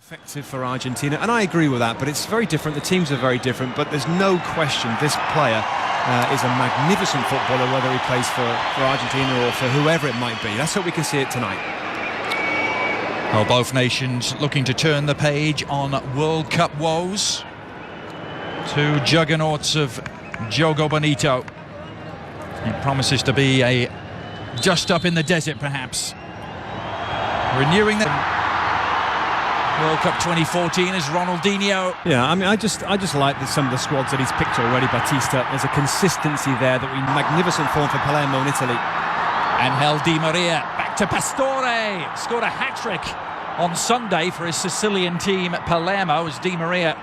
Effective for Argentina, and I agree with that, but it's very different. The teams are very different, but there's no question this player is a magnificent footballer, whether he plays for Argentina or for whoever it might be. Let's hope we can see it tonight. Well, both nations looking to turn the page on World Cup woes. Two juggernauts of Jogo Bonito. It promises to be a dust-up in the desert, perhaps. Renewing the World Cup 2014 is Ronaldinho. Yeah, I mean, I just like some of the squads that he's picked already. Batista, there's a consistency there that we magnificent form for Palermo in Italy. Angel Di Maria back to Pastore, scored a hat-trick on Sunday for his Sicilian team at Palermo as Di Maria.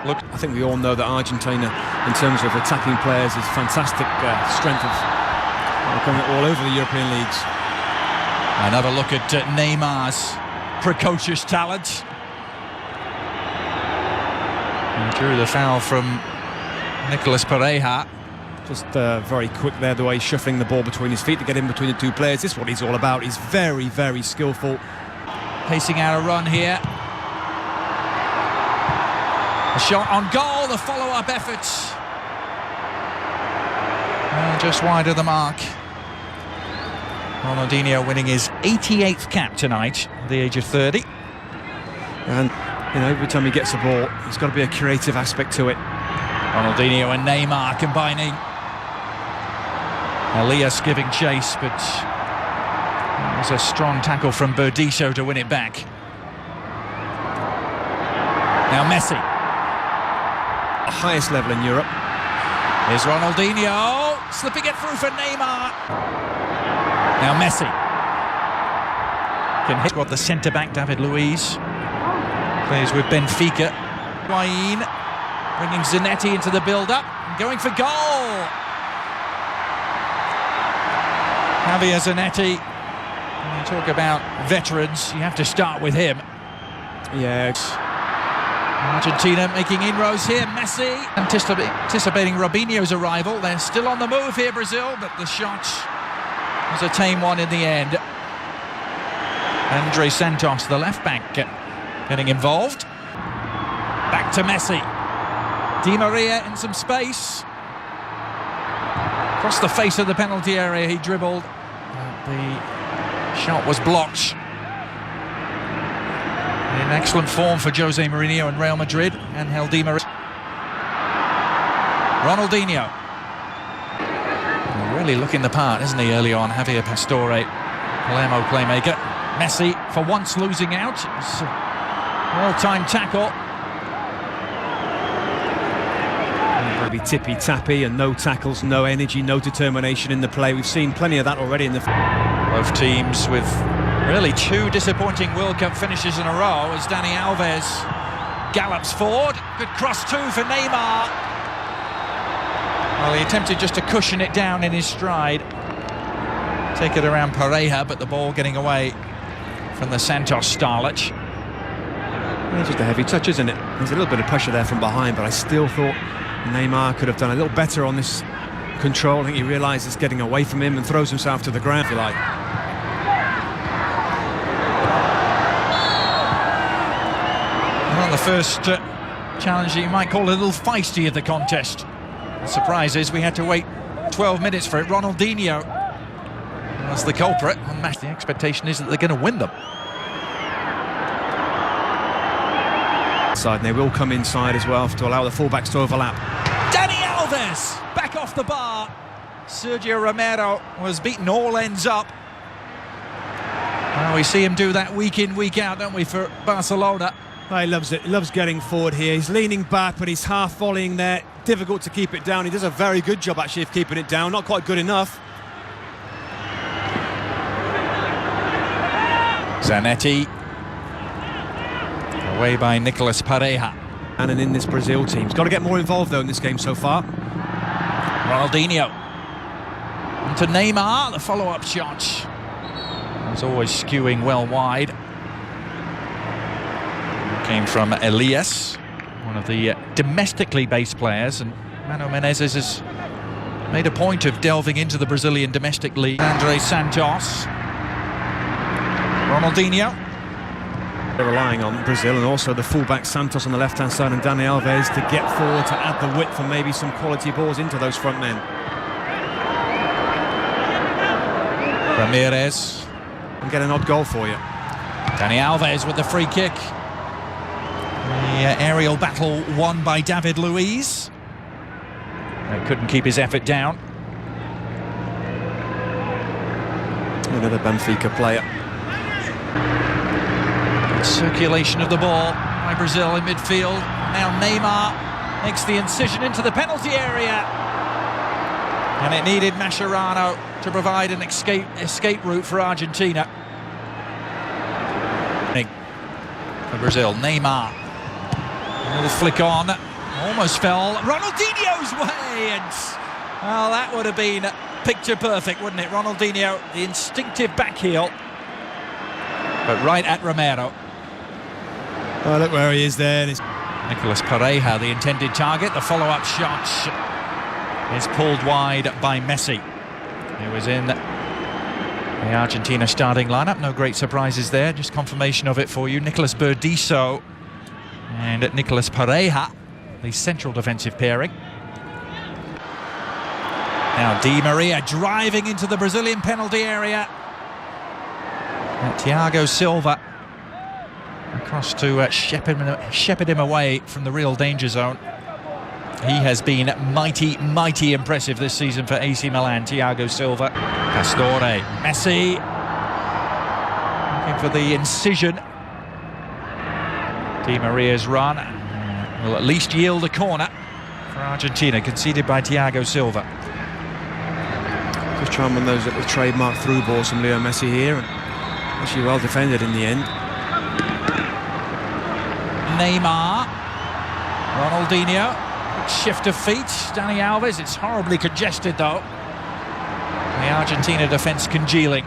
Look, I think we all know that Argentina, in terms of attacking players, is fantastic strength of coming all over the European leagues. Another look at Neymar's precocious talent. And drew the foul from Nicolas Pareja. Just very quick there, the way he's shuffling the ball between his feet to get in between the two players. This is what he's all about. He's very, very skillful. Pacing out a run here. A shot on goal, the follow-up effort. Just wide of the mark. Ronaldinho winning his 88th cap tonight at the age of 30. And, you know, every time he gets the ball, there's got to be a creative aspect to it. Ronaldinho and Neymar combining. Elias giving chase, but it was a strong tackle from Burdisso to win it back. Now Messi. The highest level in Europe. Here's Ronaldinho, slipping it through for Neymar. Now Messi can hit what the centre-back David Luiz plays with Benfica. Higuain bringing Zanetti into the build-up, going for goal. Javier Zanetti. When you talk about veterans, you have to start with him. Yeah. Argentina making inroads here. Messi anticipating Robinho's arrival. They're still on the move here, Brazil, but the shot was a tame one in the end. Andre Santos, the left-back, getting involved. Back to Messi. Di Maria in some space. Across the face of the penalty area, he dribbled. The shot was blocked. In excellent form for Jose Mourinho and Real Madrid. Angel Di Maria. Ronaldinho. Really looking the part, isn't he, early on? Javier Pastore, Palermo playmaker. Messi, for once, losing out. It's a well-timed tackle. Maybe tippy-tappy and no tackles, no energy, no determination in the play. We've seen plenty of that already in the... Both teams with really two disappointing World Cup finishes in a row as Dani Alves gallops forward. Good cross too for Neymar. Well, he attempted just to cushion it down in his stride. Take it around Pareja, but the ball getting away from the Santos starlet. It's just a heavy touch, isn't it? There's a little bit of pressure there from behind, but I still thought Neymar could have done a little better on this control. I think he realised it's getting away from him and throws himself to the ground, if you like. Well, the first challenge you might call a little feisty of the contest. The surprise is we had to wait 12 minutes for it. Ronaldinho was the culprit, and the expectation is that they're going to win them. And they will come inside as well to allow the fullbacks to overlap. Dani Alves back off the bar. Sergio Romero was beaten all ends up. Well, we see him do that week in, week out, don't we, for Barcelona. Oh, he loves it. He loves getting forward here. He's leaning back, but he's half volleying there. Difficult to keep it down. He does a very good job, actually, of keeping it down. Not quite good enough. Zanetti. Away by Nicolas Pareja. And in this Brazil team. He's got to get more involved, though, in this game so far. Ronaldinho. To Neymar, the follow-up shot. Was always skewing well wide. Came from Elias, one of the domestically based players, and Mano Menezes has made a point of delving into the Brazilian domestic league. Andre Santos. Ronaldinho. They're relying on Brazil and also the fullback Santos on the left-hand side and Dani Alves to get forward to add the width and maybe some quality balls into those front men. Ramirez. And get an odd goal for you. Dani Alves with the free kick. The aerial battle won by David Luiz. Couldn't keep his effort down. Another Benfica player. Circulation of the ball by Brazil in midfield. Now Neymar makes the incision into the penalty area. And it needed Mascherano to provide an escape route for Argentina. For Brazil, Neymar. A little flick on. Almost fell Ronaldinho's way. And, well, that would have been picture perfect, wouldn't it? Ronaldinho, the instinctive back heel. But right at Romero. Oh, look where he is there. Nicolas Pereira, the intended target. The follow-up shot is pulled wide by Messi. It was in the Argentina starting lineup. No great surprises there. Just confirmation of it for you. Nicolas Burdisso and Nicolas Pereira, the central defensive pairing. Now Di Maria driving into the Brazilian penalty area. Thiago Silva across to shepherd him away from the real danger zone. He has been mighty impressive this season for AC Milan, Thiago Silva. Pastore, Messi looking for the incision. Di Maria's run will at least yield a corner for Argentina, conceded by Thiago Silva. Just trying on those little trademark through balls from Lionel Messi here, and actually well defended in the end. Neymar, Ronaldinho, shift of feet, Dani Alves. It's horribly congested though. The Argentina defence congealing.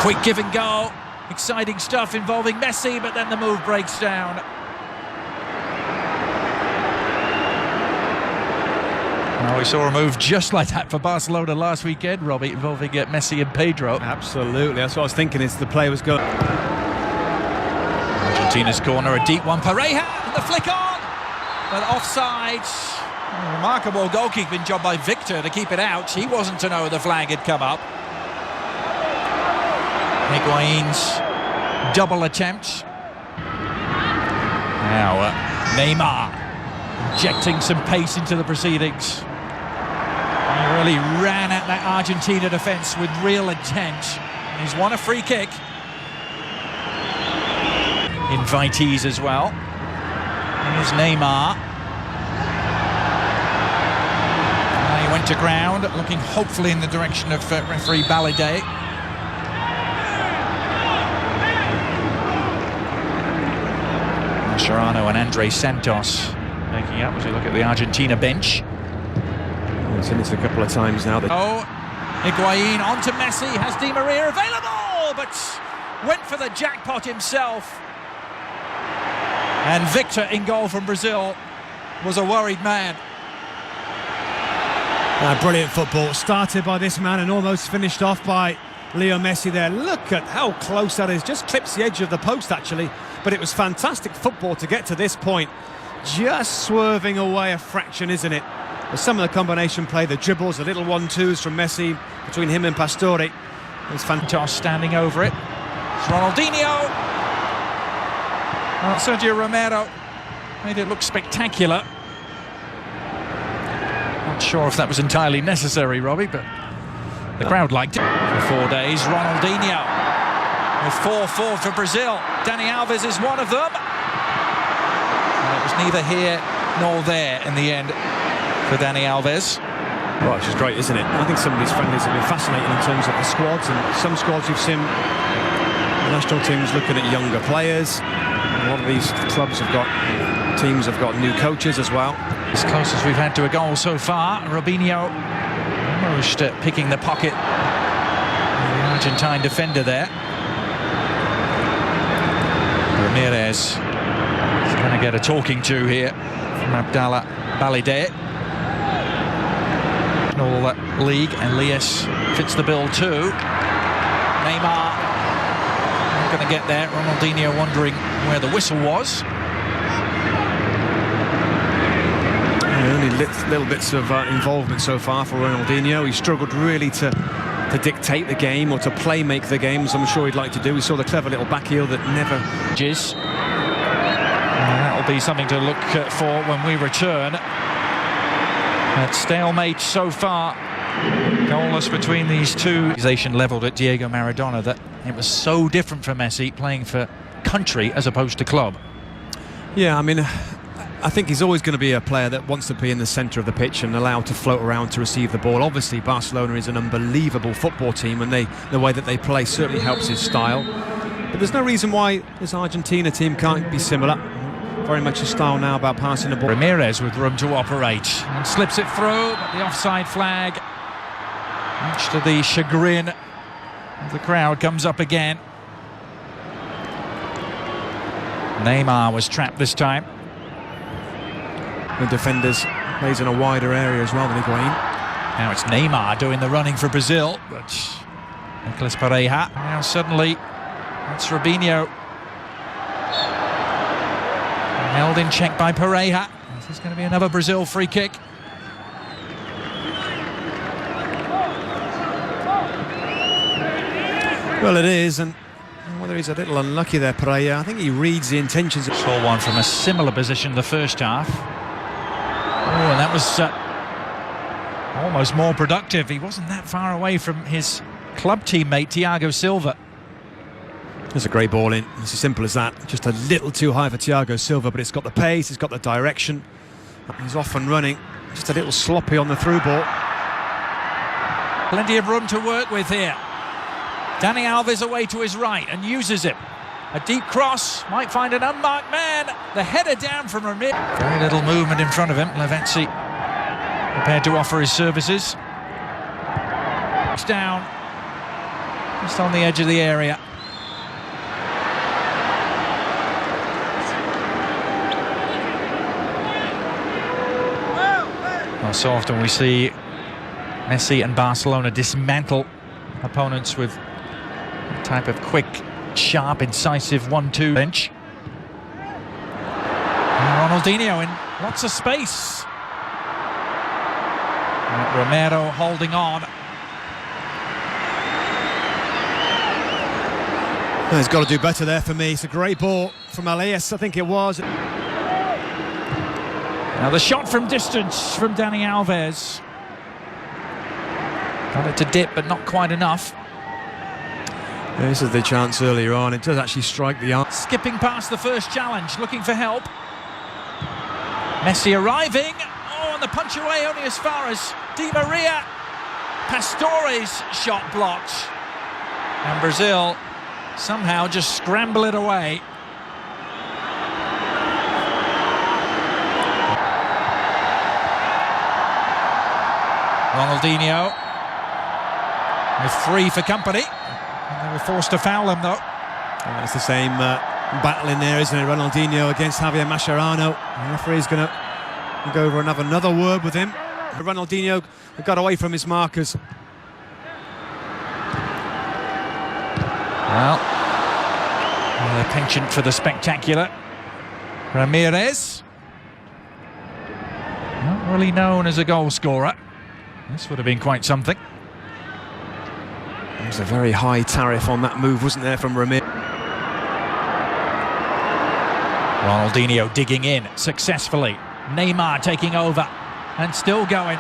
Quick give and go, exciting stuff involving Messi, but then the move breaks down. Well, we saw a move just like that for Barcelona last weekend, Robbie, involving Messi and Pedro. Absolutely, that's what I was thinking, is the play was going. Argentina's corner, a deep one, Pereira, and the flick on, but offside. A remarkable goalkeeping job by Victor to keep it out. He wasn't to know the flag had come up. Higuain's double attempt. Now Neymar injecting some pace into the proceedings. He really ran at that Argentina defence with real intent. He's won a free kick. Invitees as well. Here's Neymar. He went to ground, looking hopefully in the direction of referee Balade. Mascherano and Andre Santos making up as we look at the Argentina bench. He's seen this a couple of times now. Oh, Higuain onto Messi, has Di Maria available, but went for the jackpot himself. And Victor in goal from Brazil was a worried man. Brilliant football, started by this man and almost finished off by Leo Messi there. Look at how close that is, just clips the edge of the post actually, but it was fantastic football to get to this point. Just swerving away a fraction, isn't it? There's some of the combination play, the dribbles, the little 1-2s from Messi between him and Pastore. It's fantastic. Standing over it. It's Ronaldinho. Well, Sergio Romero made it look spectacular. Not sure if that was entirely necessary, Robbie, but the crowd liked it. For 4 days, Ronaldinho with 4-4 for Brazil. Dani Alves is one of them. And it was neither here nor there in the end for Dani Alves. Well, which is great, isn't it? I think some of these friendlies have been fascinating in terms of the squads, and some squads you've seen the national teams looking at younger players. A lot of these clubs have got, teams have got new coaches as well. As close as we've had to a goal so far. Robinho almost picking the pocket of the Argentine defender there. Ramirez is going to get a talking to here from Abdallah Balade. National League. Elias fits the bill too. Neymar not going to get there. Ronaldinho wondering where the whistle was. Only little bits of involvement so far for Ronaldinho. He struggled really to dictate the game or to make the game, as I'm sure he'd like to do. We saw the clever little back heel that never... That'll be something to look for when we return. At stalemate so far, goalless between these two. Accusation levelled at Diego Maradona that it was so different for Messi playing for country as opposed to club. Yeah, I mean, I think he's always going to be a player that wants to be in the centre of the pitch and allowed to float around to receive the ball. Obviously, Barcelona is an unbelievable football team, and the way that they play certainly helps his style. But there's no reason why this Argentina team can't be similar. Very much a style now about passing the ball. Ramirez with room to operate and slips it through, but the offside flag, much to the chagrin of the crowd, comes up again. Neymar was trapped this time. The defenders plays in a wider area as well than Higuain. Now it's Neymar doing the running for Brazil, but Nicolas Pereira. Now suddenly it's Robinho. Held in check by Pereira. This is going to be another Brazil free kick. Well, it is, and whether he's a little unlucky there, Pereira, I think he reads the intentions. Saw one from a similar position the first half. Oh, and that was almost more productive. He wasn't that far away from his club teammate, Thiago Silva. There's a great ball in. It's as simple as that. Just a little too high for Thiago Silva, but it's got the pace, it's got the direction. He's off and running. Just a little sloppy on the through ball. Plenty of room to work with here. Dani Alves away to his right and uses it. A deep cross, might find an unmarked man. The header down from Ramirez. Very little movement in front of him. Lavezzi prepared to offer his services. It's down, just on the edge of the area. Well, so often we see Messi and Barcelona dismantle opponents with a type of quick, sharp, incisive 1-2 bench. And Ronaldinho in lots of space. And Romero holding on. Well, he's got to do better there for me. It's a great ball from Elias, I think it was. Now the shot from distance from Dani Alves. Got it to dip, but not quite enough. Yeah, this is the chance earlier on. It does actually strike the arm. Skipping past the first challenge, looking for help. Messi arriving. Oh, and the punch away only as far as Di Maria. Pastore's shot blocked. And Brazil somehow just scramble it away. Ronaldinho with 3 for company. And they were forced to foul him, though. And it's the same battle in there, isn't it? Ronaldinho against Javier Mascherano. The referee's going to go over and have another word with him. Ronaldinho got away from his markers. Well, a penchant for the spectacular. Ramirez, not really known as a goal scorer. This would have been quite something. There was a very high tariff on that move, wasn't there, from Ramirez? Ronaldinho digging in successfully. Neymar taking over and still going.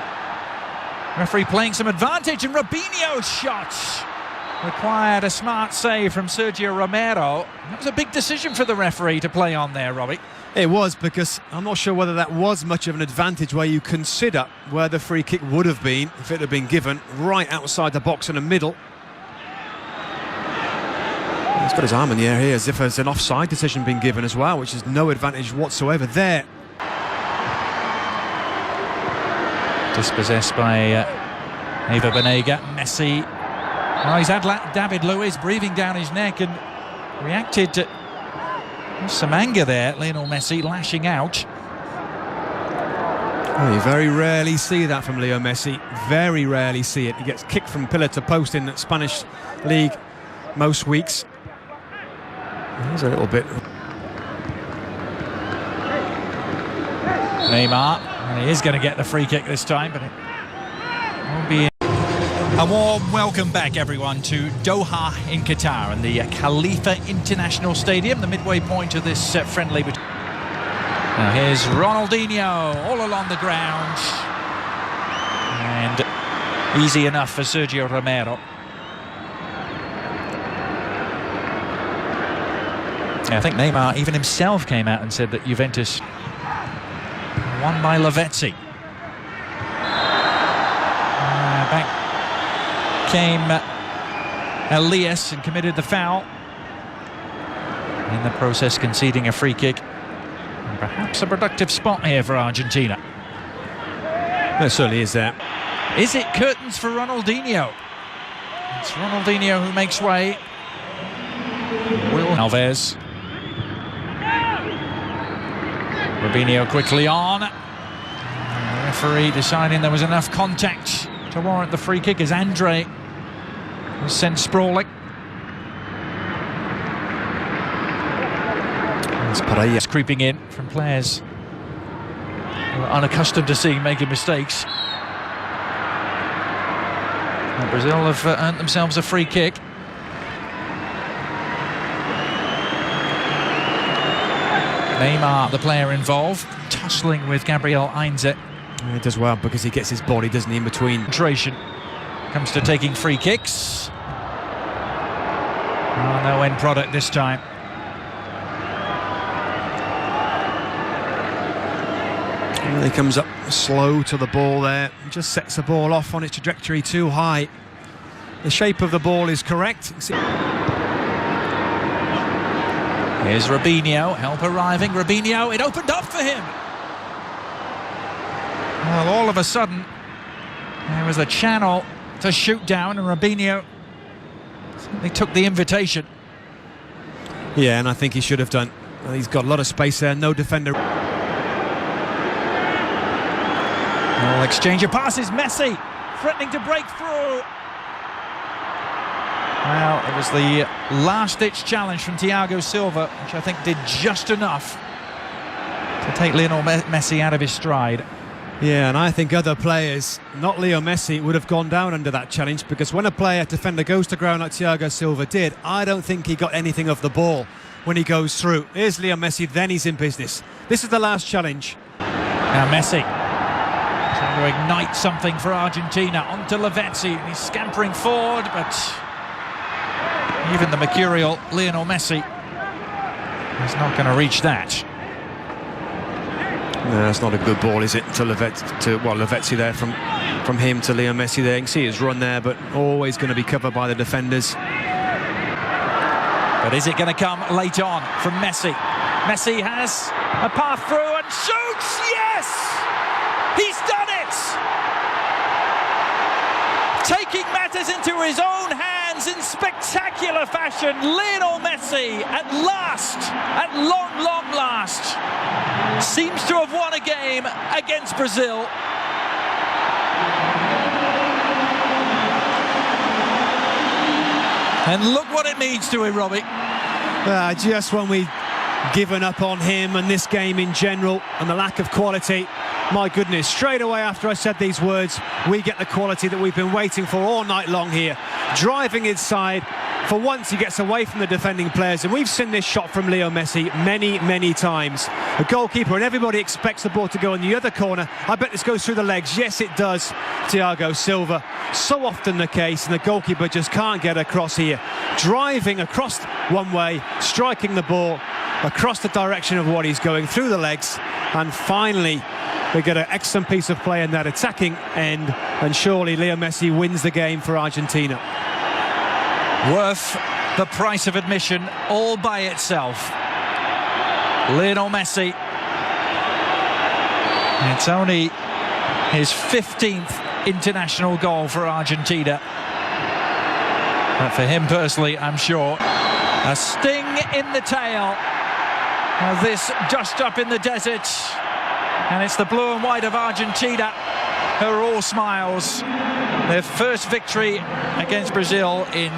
Referee playing some advantage, and Robinho's shot required a smart save from Sergio Romero. That was a big decision for the referee to play on there, Robbie. It was, because I'm not sure whether that was much of an advantage where you consider where the free kick would have been if it had been given right outside the box in the middle. He's got his arm in the air here as if there's an offside decision being given as well, which is no advantage whatsoever there. Dispossessed by Eva Banega. Messi. Oh, he's had David Luiz breathing down his neck and reacted to some anger there. Lionel Messi lashing out. Well, you very rarely see that from Leo Messi. Very rarely see it. He gets kicked from pillar to post in the Spanish league most weeks. Here's a little bit. Neymar, and he is going to get the free kick this time, but it won't be. A warm welcome back, everyone, to Doha in Qatar and the Khalifa International Stadium, the midway point of this friendly. Now here's Ronaldinho all along the ground, and easy enough for Sergio Romero. I think Neymar even himself came out and said that Juventus won by Lavezzi. Back came Elias and committed the foul, in the process conceding a free kick. And perhaps a productive spot here for Argentina. There certainly is there. Is it curtains for Ronaldinho? It's Ronaldinho who makes way. Alves. Robinho quickly on. The referee deciding there was enough contact to warrant the free kick as Andre was sent sprawling. It's Paredes Creeping in from players who are unaccustomed to seeing making mistakes. And Brazil have earned themselves a free kick. Neymar, the player involved, tussling with Gabriel Heinze. He does well because he gets his body, doesn't he, in between. Concentration comes to taking free kicks. Oh, no end product this time. Well, he comes up slow to the ball there. He just sets the ball off on its trajectory too high. The shape of the ball is correct. Here's Robinho, help arriving. Robinho, it opened up for him. Well, all of a sudden, there was a channel to shoot down, and Robinho certainly took the invitation. Yeah, and I think he should have done. He's got a lot of space there, no defender. Well, exchange of passes, Messi threatening to break through. Well, it was the last-ditch challenge from Thiago Silva, which I think did just enough to take Lionel Messi out of his stride. Yeah, and I think other players, not Leo Messi, would have gone down under that challenge, because when a defender goes to ground like Thiago Silva did, I don't think he got anything of the ball when he goes through. Here's Leo Messi, then he's in business. This is the last challenge. Now Messi trying to ignite something for Argentina. Onto Lavezzi, he's scampering forward, but even the mercurial Lionel Messi is not going to reach that. No, that's not a good ball, is it? To Lavezzi there, from him to Leo Messi there. You can see his run there, but always going to be covered by the defenders. But is it going to come late on from Messi? Messi has a path through and shoots! Yes! He's done it! Taking matters into his own hands in spectacular fashion, Lionel Messi at long last, seems to have won a game against Brazil. And look what it means to him, Robbie. Just when we've given up on him and this game in general and the lack of quality, my goodness, straight away after I said these words, we get the quality that we've been waiting for all night long here. Driving inside, for once he gets away from the defending players, and we've seen this shot from Leo Messi many times. The goalkeeper and everybody expects the ball to go in the other corner. I bet this goes through the legs. Yes, it does. Thiago Silva, so often the case, and the goalkeeper just can't get across here. Driving across one way, striking the ball across the direction of what he's going, through the legs, and finally we get an excellent piece of play in that attacking end, and surely Leo Messi wins the game for Argentina. Worth the price of admission all by itself. Lionel Messi. It's only his 15th international goal for Argentina. But for him personally, I'm sure, a sting in the tail of this dust up in the desert And it's the blue and white of Argentina who are all smiles. Their first victory against Brazil in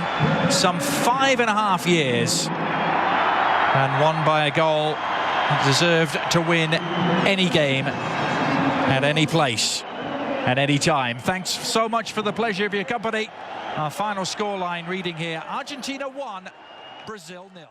some 5.5 years. And won by a goal. Deserved to win any game, at any place, at any time. Thanks so much for the pleasure of your company. Our final scoreline reading here: Argentina 1, Brazil 0.